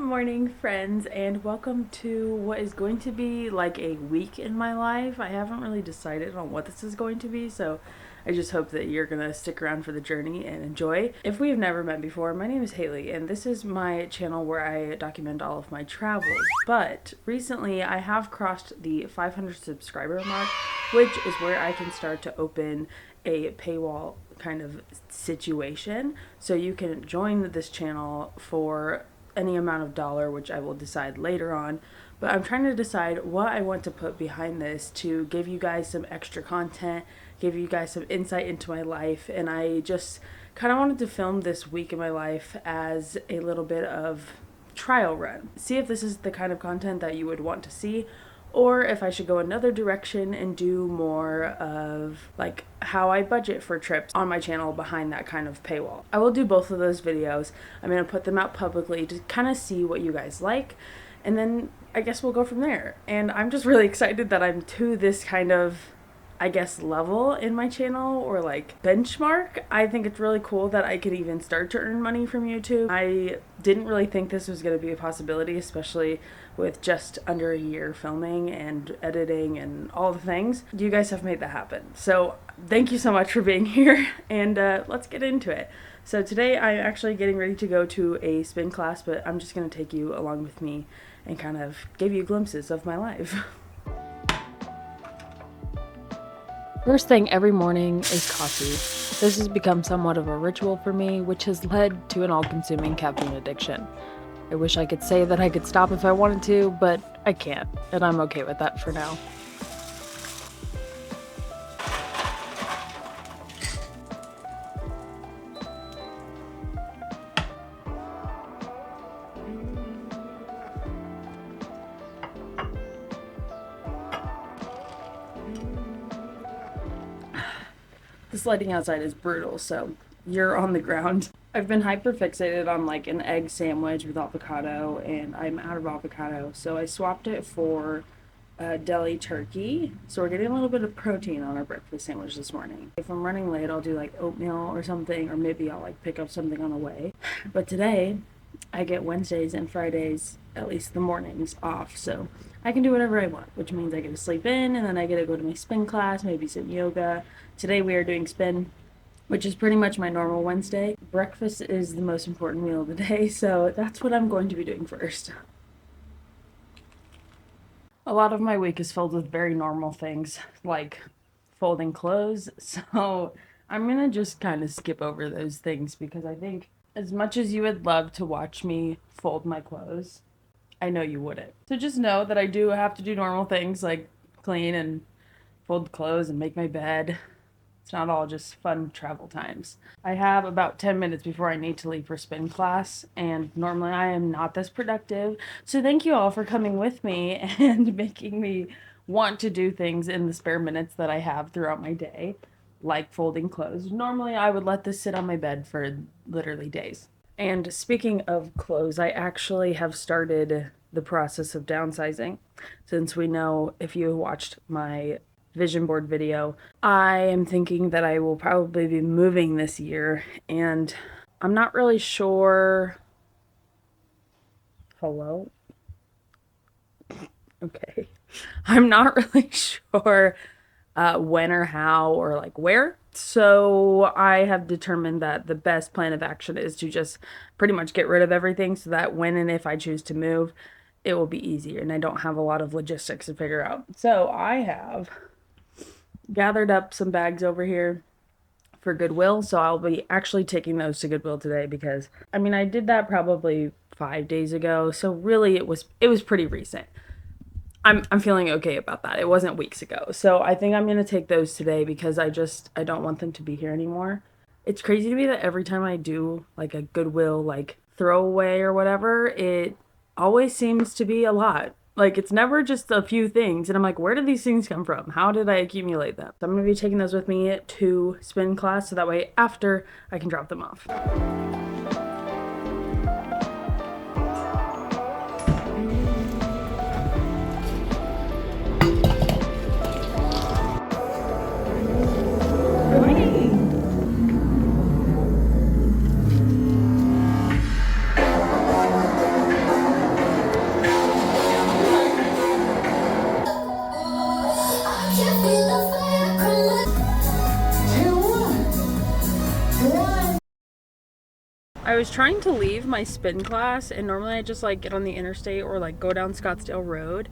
morning, friends, and welcome to what is going to be like a week in my life. I haven't really decided on what this is going to be, so I just hope that you're gonna stick around for the journey and enjoy. If we've never met before, my name is Haley, and this is my channel where I document all of my travels. But recently, I have crossed the 500 subscriber mark, which is where I can start to open a paywall kind of situation, so you can join this channel for any amount of dollar, which I will decide later on. But I'm trying to decide what I want to put behind this to give you guys some extra content, give you guys some insight into my life. And I just kind of wanted to film this week in my life as a little bit of trial run. See if this is the kind of content that you would want to see, or if I should go another direction and do more of like how I budget for trips on my channel behind that kind of paywall. I will do both of those videos. I'm going to put them out publicly to kind of see what you guys like, and then I guess we'll go from there. And I'm just really excited that I'm to this kind of, I guess, level in my channel, or like benchmark. I think it's really cool that I could even start to earn money from YouTube. I didn't really think this was going to be a possibility, especially with just under a year filming and editing and all the things. You guys have made that happen. So thank you so much for being here, and let's get into it. So today I'm actually getting ready to go to a spin class, but I'm just going to take you along with me and kind of give you glimpses of my life. First thing every morning is coffee. This has become somewhat of a ritual for me, which has led to an all-consuming caffeine addiction. I wish I could say that I could stop if I wanted to, but I can't, and I'm okay with that for now. This lighting outside is brutal, so you're on the ground. I've been hyper fixated on like an egg sandwich with avocado, and I'm out of avocado, so I swapped it for deli turkey. So we're getting a little bit of protein on our breakfast sandwich this morning. If I'm running late, I'll do like oatmeal or something, or maybe I'll like pick up something on the way. But today, I get Wednesdays and Fridays, at least the mornings, off, so I can do whatever I want, which means I get to sleep in, and then I get to go to my spin class, maybe some yoga. Today we are doing spin, which is pretty much my normal Wednesday. Breakfast is the most important meal of the day, so that's what I'm going to be doing first. A lot of my week is filled with very normal things, like folding clothes, so I'm gonna just kind of skip over those things, because I think as much as you would love to watch me fold my clothes, I know you wouldn't. So just know that I do have to do normal things like clean and fold clothes and make my bed. It's not all just fun travel times. I have about 10 minutes before I need to leave for spin class, and normally I am not this productive. So thank you all for coming with me and making me want to do things in the spare minutes that I have throughout my day, like folding clothes. Normally I would let this sit on my bed for literally days. And speaking of clothes, I actually have started the process of downsizing. Since we know, if you watched my vision board video, I am thinking that I will probably be moving this year, and I'm not really sure. Hello? Okay. I'm not really sure when or how or like where. So I have determined that the best plan of action is to just pretty much get rid of everything, so that when and if I choose to move, it will be easier and I don't have a lot of logistics to figure out. So I have gathered up some bags over here for Goodwill, so I'll be actually taking those to Goodwill today, because I mean, I did that probably 5 days ago, so really it was pretty recent. I'm feeling okay about that. It wasn't weeks ago. So I think I'm going to take those today, because I don't want them to be here anymore. It's crazy to me that every time I do like a Goodwill like throwaway or whatever, it always seems to be a lot. Like, it's never just a few things, and I'm like, where did these things come from? How did I accumulate them? So I'm going to be taking those with me to spin class, so that way after I can drop them off. I was trying to leave my spin class, and normally I just like get on the interstate or like go down Scottsdale Road.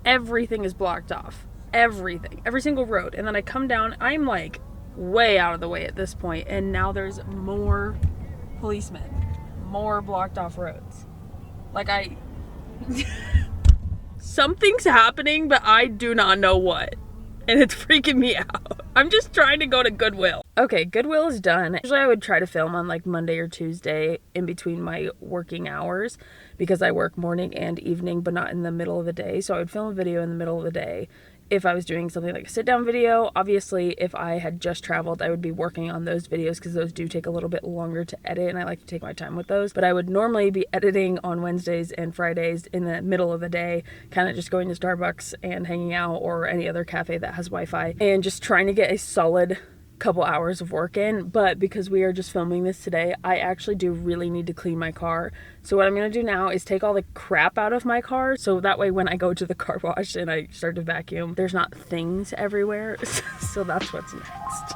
Everything is blocked off. Everything. Every single road. And then I come down, I'm like way out of the way at this point, and now there's more policemen. More blocked off roads. Like something's happening, but I do not know what. And it's freaking me out. I'm just trying to go to Goodwill. Okay, Goodwill is done. Usually I would try to film on like Monday or Tuesday in between my working hours because I work morning and evening, but not in the middle of the day. So I would film a video in the middle of the day. If I was doing something like a sit-down video, obviously if I had just traveled, I would be working on those videos because those do take a little bit longer to edit, and I like to take my time with those. But I would normally be editing on Wednesdays and Fridays in the middle of the day, kind of just going to Starbucks and hanging out or any other cafe that has Wi-Fi and just trying to get a solid couple hours of work in. But because we are just filming this today, I actually do really need to clean my car. So what I'm gonna do now is take all the crap out of my car, so that way when I go to the car wash and I start to vacuum, there's not things everywhere. So that's what's next.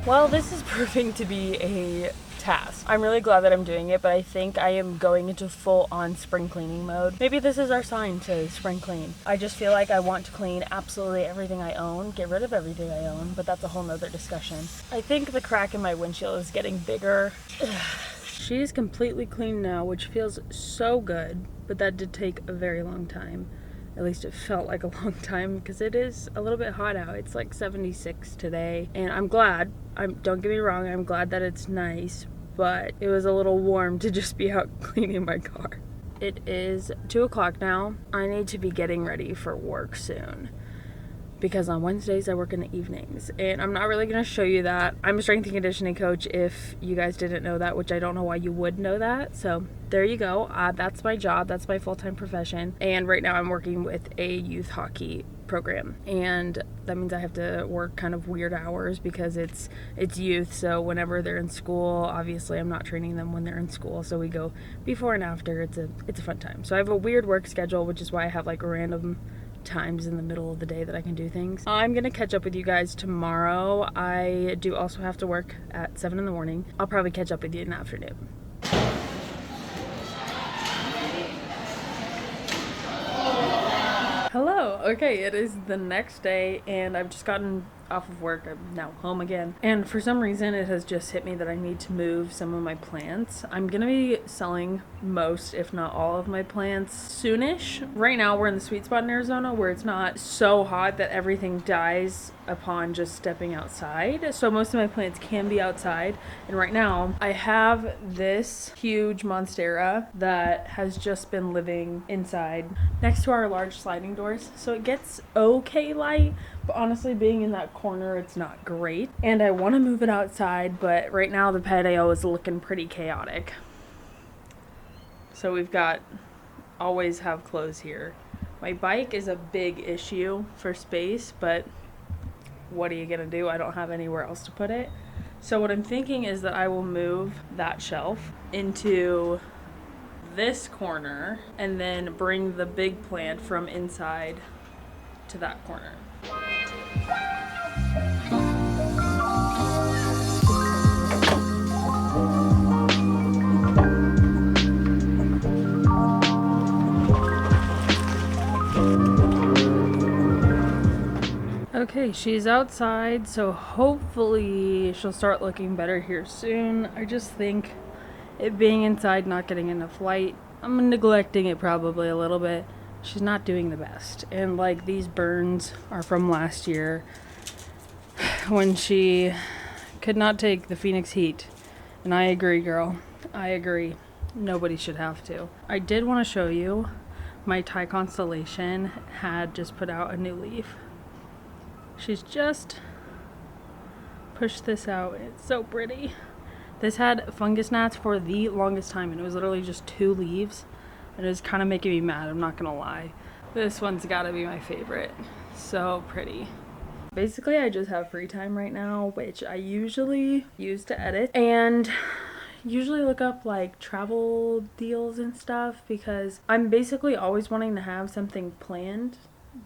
Well, this is proving to be a task. I'm really glad that I'm doing it, but I think I am going into full-on spring cleaning mode. Maybe this is our sign to spring clean. I just feel like I want to clean absolutely everything I own, get rid of everything I own, but that's a whole nother discussion. I think the crack in my windshield is getting bigger. She is completely clean now, which feels so good, but that did take a very long time. At least it felt like a long time because it is a little bit hot out. It's like 76 today, and I'm glad. Don't get me wrong, I'm glad that it's nice, but it was a little warm to just be out cleaning my car. It is 2 o'clock now. I need to be getting ready for work soon because on Wednesdays I work in the evenings, and I'm not really going to show you that. I'm a strength and conditioning coach if you guys didn't know that, which I don't know why you would know that. So there you go. That's my job. That's my full-time profession. And right now I'm working with a youth hockey program, and that means I have to work kind of weird hours because it's youth. So whenever they're in school, obviously I'm not training them when they're in school, so we go before and after. It's a fun time. So I have a weird work schedule, which is why I have like random times in the middle of the day that I can do things. I'm gonna catch up with you guys tomorrow. I do also have to work at 7 in the morning. I'll probably catch up with you in the afternoon. Hello. Okay, it is the next day and I've just gotten off of work. I'm now home again. And for some reason it has just hit me that I need to move some of my plants. I'm gonna be selling most, if not all of my plants soonish. Right now we're in the sweet spot in Arizona where it's not so hot that everything dies upon just stepping outside. So most of my plants can be outside. And right now I have this huge monstera that has just been living inside next to our large sliding doors. So it gets okay light, but honestly being in that corner it's not great. And I want to move it outside, but right now the patio is looking pretty chaotic. So we've got always have clothes here. My bike is a big issue for space, but what are you gonna do? I don't have anywhere else to put it. So what I'm thinking is that I will move that shelf into this corner and then bring the big plant from inside to that corner. Okay, she's outside, so hopefully she'll start looking better here soon. I just think it being inside, not getting enough light, I'm neglecting it probably a little bit. She's not doing the best. And like these burns are from last year when she could not take the Phoenix heat. And I agree, girl. I agree. Nobody should have to. I did want to show you my Thai constellation had just put out a new leaf. She's just pushed this out. It's so pretty. This had fungus gnats for the longest time, and it was literally just 2 leaves. And it was kind of making me mad, I'm not gonna lie. This one's gotta be my favorite. So pretty. Basically, I just have free time right now, which I usually use to edit and usually look up like travel deals and stuff, because I'm basically always wanting to have something planned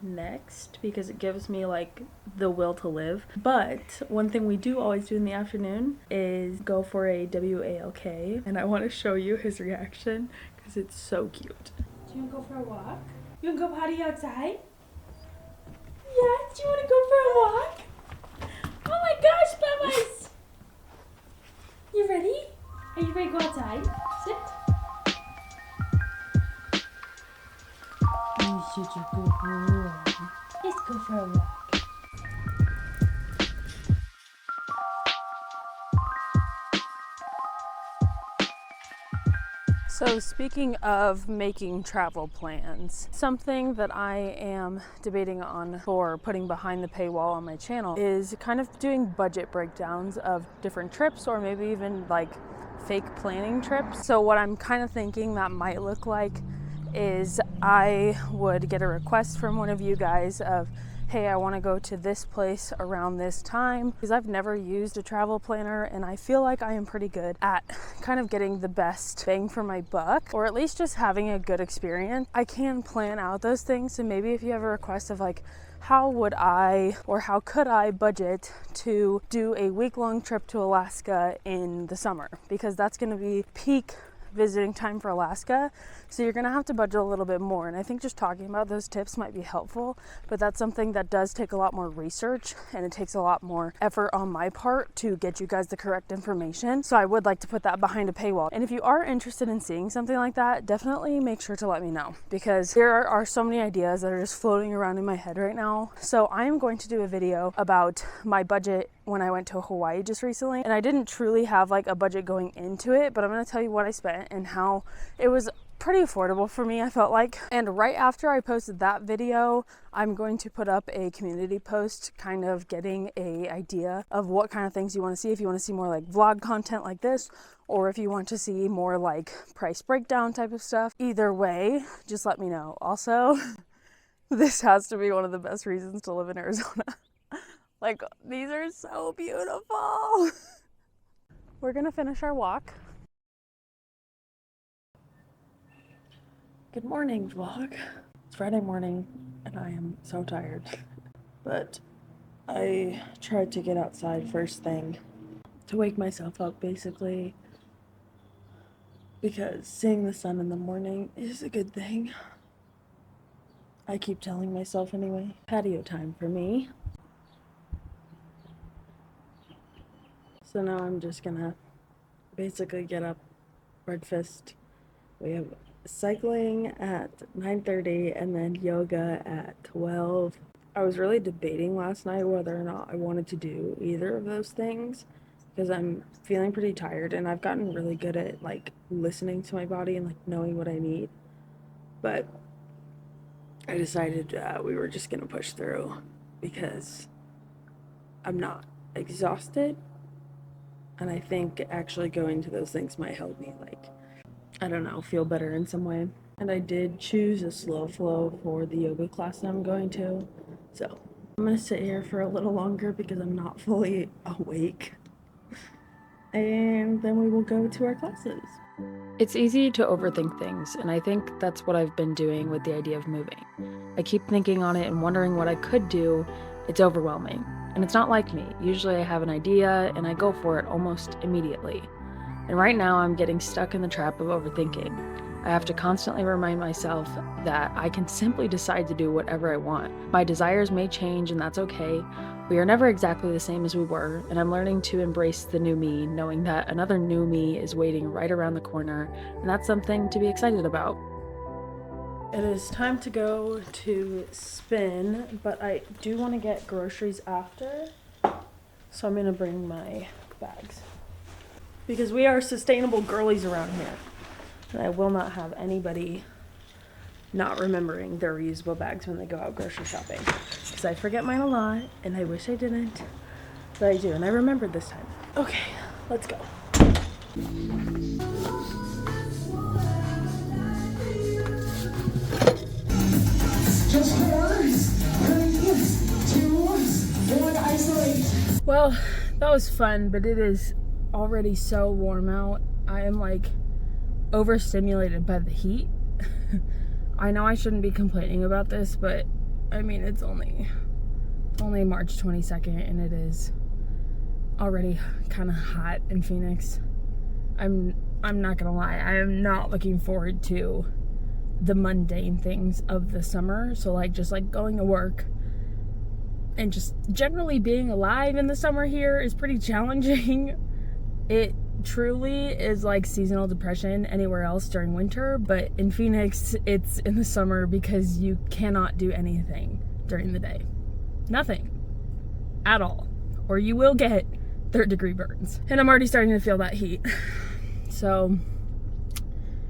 next because it gives me like the will to live. But one thing we do always do in the afternoon is go for a walk, and I want to show you his reaction because it's so cute. Do you want to go for a walk? You want to go potty outside? Yeah, do you want to go for a walk? Oh my gosh, Mamas! You ready? Are you ready to go outside? Sit. You're such a good boy. Let's go for a walk. So speaking of making travel plans, something that I am debating on for putting behind the paywall on my channel is kind of doing budget breakdowns of different trips, or maybe even like fake planning trips. So what I'm kind of thinking that might look like is I would get a request from one of you guys of, hey, I want to go to this place around this time, because I've never used a travel planner and I feel like I am pretty good at kind of getting the best bang for my buck, or at least just having a good experience. I can plan out those things. So maybe if you have a request of like, how would I or how could I budget to do a week-long trip to Alaska in the summer, because that's going to be peak visiting time for Alaska, so you're gonna have to budget a little bit more. And I think just talking about those tips might be helpful, but that's something that does take a lot more research, and it takes a lot more effort on my part to get you guys the correct information. So I would like to put that behind a paywall. And if you are interested in seeing something like that, definitely make sure to let me know, because there are so many ideas that are just floating around in my head right now. So I am going to do a video about my budget when I went to Hawaii just recently, and I didn't truly have like a budget going into it, but I'm going to tell you what I spent and how it was pretty affordable for me, I felt like. And right after I posted that video, I'm going to put up a community post kind of getting a idea of what kind of things you want to see. If you want to see more like vlog content like this, or if you want to see more like price breakdown type of stuff, either way, just let me know. Also, this has to be one of the best reasons to live in Arizona. Like, these are so beautiful. We're gonna finish our walk. Good morning, vlog. It's Friday morning and I am so tired. But I tried to get outside first thing to wake myself up, basically, because seeing the sun in the morning is a good thing. I keep telling myself anyway. Patio time for me. So now I'm just gonna basically get up, breakfast. We have cycling at 9:30 and then yoga at 12. I was really debating last night whether or not I wanted to do either of those things, because I'm feeling pretty tired and I've gotten really good at like listening to my body and like knowing what I need. But I decided we were just gonna push through because I'm not exhausted. And I think actually going to those things might help me, like, I don't know, feel better in some way. And I did choose a slow flow for the yoga class that I'm going to. So I'm gonna sit here for a little longer because I'm not fully awake. And then we will go to our classes. It's easy to overthink things, and I think that's what I've been doing with the idea of moving. I keep thinking on it and wondering what I could do. It's overwhelming. And it's not like me. Usually I have an idea and I go for it almost immediately. And right now I'm getting stuck in the trap of overthinking. I have to constantly remind myself that I can simply decide to do whatever I want. My desires may change, and that's okay. We are never exactly the same as we were, and I'm learning to embrace the new me, knowing that another new me is waiting right around the corner, and that's something to be excited about. It is time to go to spin, but I do want to get groceries after, so I'm going to bring my bags. Because we are sustainable girlies around here, and I will not have anybody not remembering their reusable bags when they go out grocery shopping. Because I forget mine a lot, and I wish I didn't, but I do, and I remembered this time. Okay, let's go. Just 4, 3, 2, 1, isolate. Well, that was fun, but it is already so warm out. I am like overstimulated by the heat. I know I shouldn't be complaining about this, but I mean, it's only March 22nd and it is already kind of hot in Phoenix. I'm not gonna lie, I am not looking forward to the mundane things of the summer. So like just like going to work and just generally being alive in the summer here is pretty challenging. It truly is like seasonal depression anywhere else during winter, but in Phoenix it's in the summer because you cannot do anything during the day. Nothing at all, or you will get 3rd-degree burns. And I'm already starting to feel that heat. So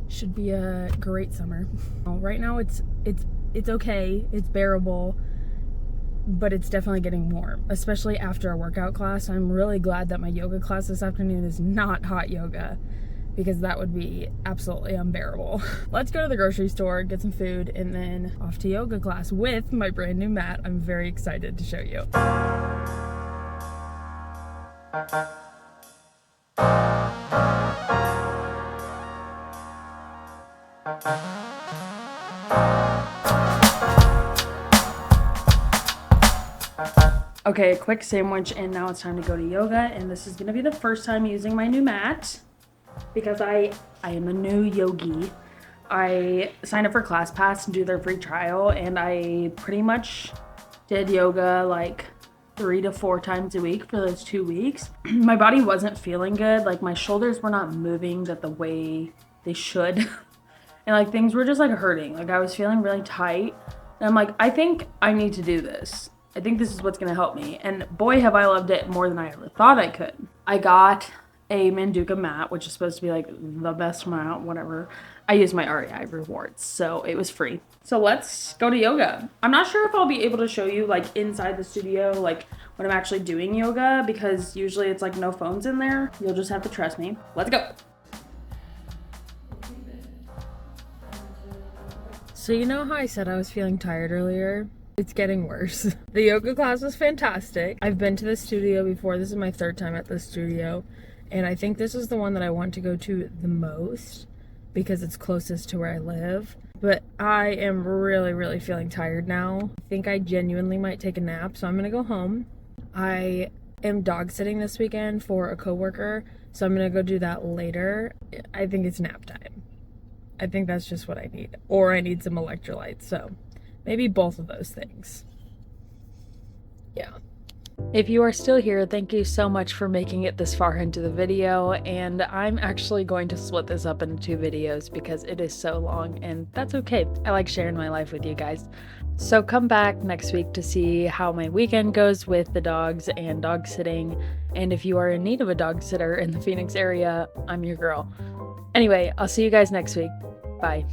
should be a great summer. Right now it's okay, it's bearable, but it's definitely getting warm, especially after a workout class. I'm really glad that my yoga class this afternoon is not hot yoga, because that would be absolutely unbearable. Let's go to the grocery store, get some food, and then off to yoga class with my brand new mat. I'm very excited to show you. Okay, a quick sandwich, and now it's time to go to yoga, and this is gonna be the first time using my new mat because I am a new yogi. I signed up for ClassPass and do their free trial, and I pretty much did yoga like 3 to 4 times a week for those 2 weeks. My body wasn't feeling good. Like my shoulders were not moving the way they should. And like things were just like hurting. Like I was feeling really tight. And I'm like, I think I need to do this. I think this is what's gonna help me. And boy, have I loved it more than I ever thought I could. I got a Manduka mat, which is supposed to be like the best mat, whatever. I used my REI rewards, so it was free. So let's go to yoga. I'm not sure if I'll be able to show you like inside the studio, like when I'm actually doing yoga, because usually it's like no phones in there. You'll just have to trust me. Let's go. So you know how I said I was feeling tired earlier? It's getting worse. The yoga class was fantastic. I've been to the studio before. This is my 3rd time at the studio. And I think this is the one that I want to go to the most because it's closest to where I live. But I am really, really feeling tired now. I think I genuinely might take a nap, so I'm gonna go home. I am dog sitting this weekend for a coworker, so I'm gonna go do that later. I think it's nap time. I think that's just what I need. Or I need some electrolytes, so maybe both of those things. Yeah. If you are still here, thank you so much for making it this far into the video, and I'm actually going to split this up into 2 videos because it is so long, and that's okay. I like sharing my life with you guys. So come back next week to see how my weekend goes with the dogs and dog sitting, and if you are in need of a dog sitter in the Phoenix area, I'm your girl. Anyway, I'll see you guys next week. Bye.